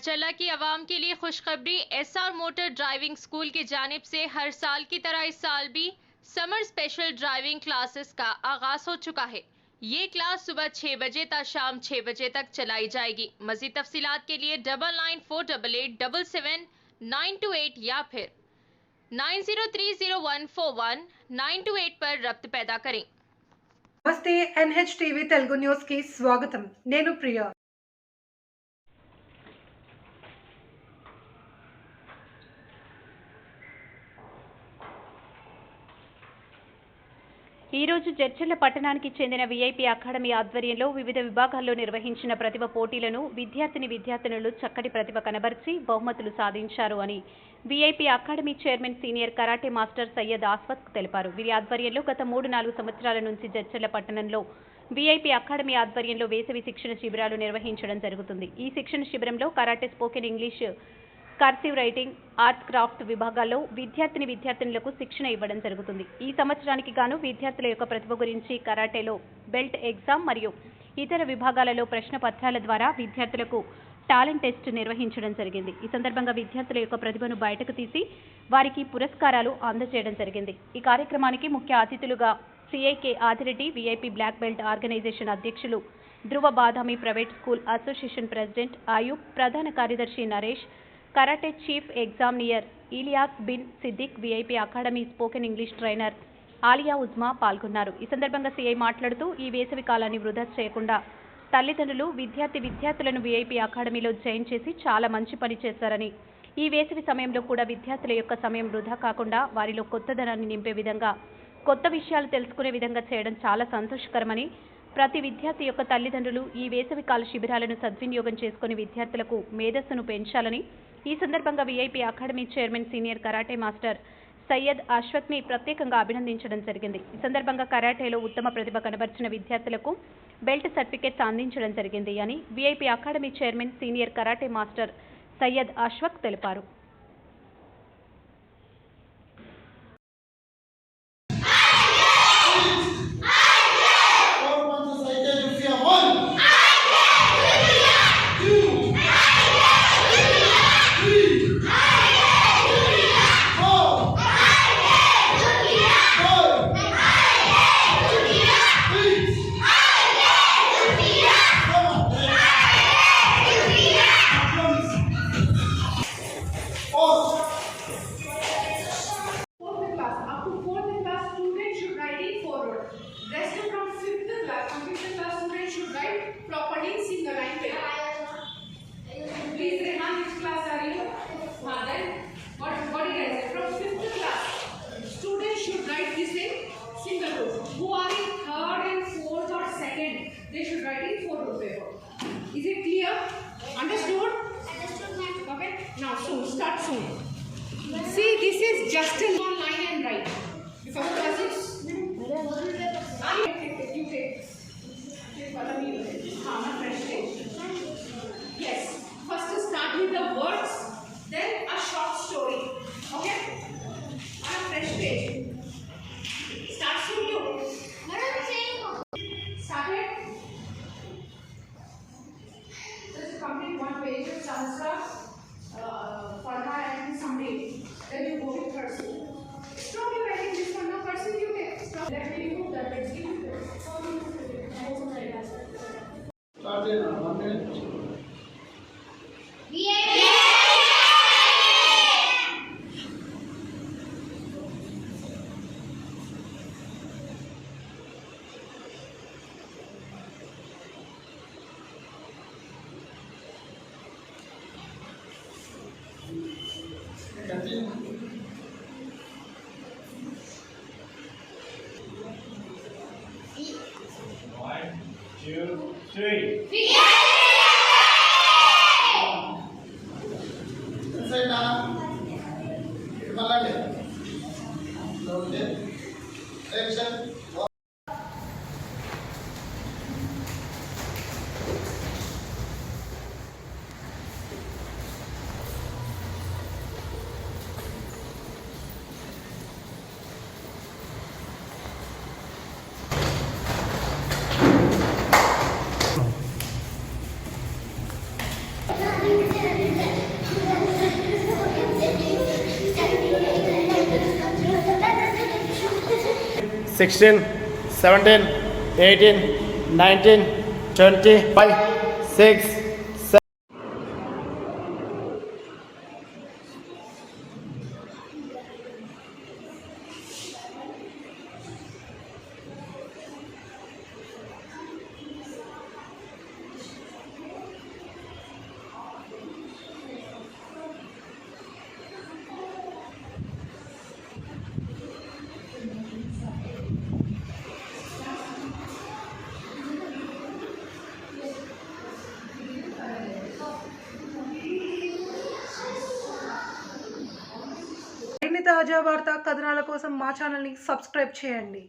धारचला की आवाम के लिए खुशखबरी। एसआर मोटर ड्राइविंग स्कूल की जानिब से हर साल की तरह इस साल भी समर स्पेशल ड्राइविंग क्लासेस का आगाज हो चुका है। ये क्लास सुबह 6 बजे तक शाम 6 बजे तक चलाई जाएगी। मजीद तफसीलात के लिए 9948877928 या फिर 9030141928 पर रब्त पैदा करें। నమస్తే NHTV తెలుగు న్యూస్ కి స్వాగతం। నేను ప్రియా। ఈ రోజు జడ్చర్ల పట్టణానికి చెందిన విఐపి అకాడమీ ఆధ్వర్యంలో వివిధ విభాగాల్లో నిర్వహించిన ప్రతిభ పోటీలను విద్యార్థినులు చక్కటి ప్రతిభ కనబర్చి బహుమతులు సాధించారు అని VIP academy chairman senior karate master Syed Ashfaq తెలిపారు। వీరి ఆధ్వర్యంలో గత 3-4 సంవత్సరాల నుంచి జడ్చర్ల పట్టణంలో విఐపి అకాడమీ ఆధ్వర్యంలో వేసవి శిక్షణ శిబిరాలు నిర్వహించడం జరుగుతుంది। ఈ శిక్షణ శిబిరంలో karate, spoken English, cursive writing, arts craft విభాగాల్లో విద్యార్థినులకు శిక్షణ ఇవ్వడం జరుగుతుంది। ఈ సంవత్సరానికి గాను విద్యార్థుల యొక్క ప్రతిభ గురించి కరాటేలో బెల్ట్ ఎగ్జామ్ మరియు ఇతర విభాగాలలో ప్రశ్న పత్రాల ద్వారా విద్యార్థులకు టాలెంట్ టెస్ట్ నిర్వహించడం జరిగింది। ఈ సందర్భంగా విద్యార్థుల యొక్క ప్రతిభను బయటకు తీసి వారికి పురస్కారాలు అందజేయడం జరిగింది। ఈ కార్యక్రమానికి ముఖ్య అతిథులుగా సిఐకే Adireddy, VIP black belt organisation అధ్యక్షులు Dhruva Badami, private school association president Ayub, ప్రధాన కార్యదర్శి Naresh, karate chief examiner Ilyas bin Siddiq, VIP academy spoken English trainer Aliya Uzma పాల్గొన్నారు। ఈ సందర్భంగా సిఐ మాట్లాడుతూ ఈ వేసవి కాలాన్ని వృధా చేయకుండా తల్లిదండ్రులు విద్యార్థులను విఐపి అకాడమీలో జాయిన్ చేసి చాలా మంచి పని చేశారని, ఈ వేసవి సమయంలో కూడా విద్యార్థుల యొక్క సమయం వృధా కాకుండా వారిలో కొత్తదనాన్ని నింపే విధంగా, కొత్త విషయాలు తెలుసుకునే విధంగా చేయడం చాలా సంతోషకరమని, ప్రతి విద్యార్థి యొక్క తల్లిదండ్రులు ఈ వేసవి కాల శిబిరాలను సద్వినియోగం చేసుకుని విద్యార్థులకు మేధస్సును పెంచాలని ఈ సందర్భంగా VIP academy chairman senior karate master Syed Ashfaq ని ప్రత్యేకంగా అభినందించడం జరిగింది। ఈ సందర్భంగా కరాటేలో ఉత్తమ ప్రతిభ కనబర్చిన విద్యార్థులకు బెల్ట్ సర్టిఫికెట్స్ అందించడం జరిగింది అని VIP academy chairman senior karate master Syed Ashfaq తెలిపారు। Who are in 3rd and 4th or 2nd, they should write in 4 row paper. Is it clear? Understood? Understood, ma'am. Okay. Now soon, start soon. See, this is just a one line and write. Before the classes, you take. Fresh page. Yes. First start with the words, then a short story. Okay. On a fresh page. Start soon, you. Started. Just complete one page with Sahasra, Farha and summary. Then you go with person. Stop you writing this one. No person you take. Stop. Let me remove that. Let's give you this. Started on 1 minute. Continue. 1, 2, 3. Inside now. Action. 16, 17, 18, 19, 20, 5, 6, 7. మరిన్ని తాజా వార్తా కథనాల కోసం మా ఛానల్ని subscribe చేయండి.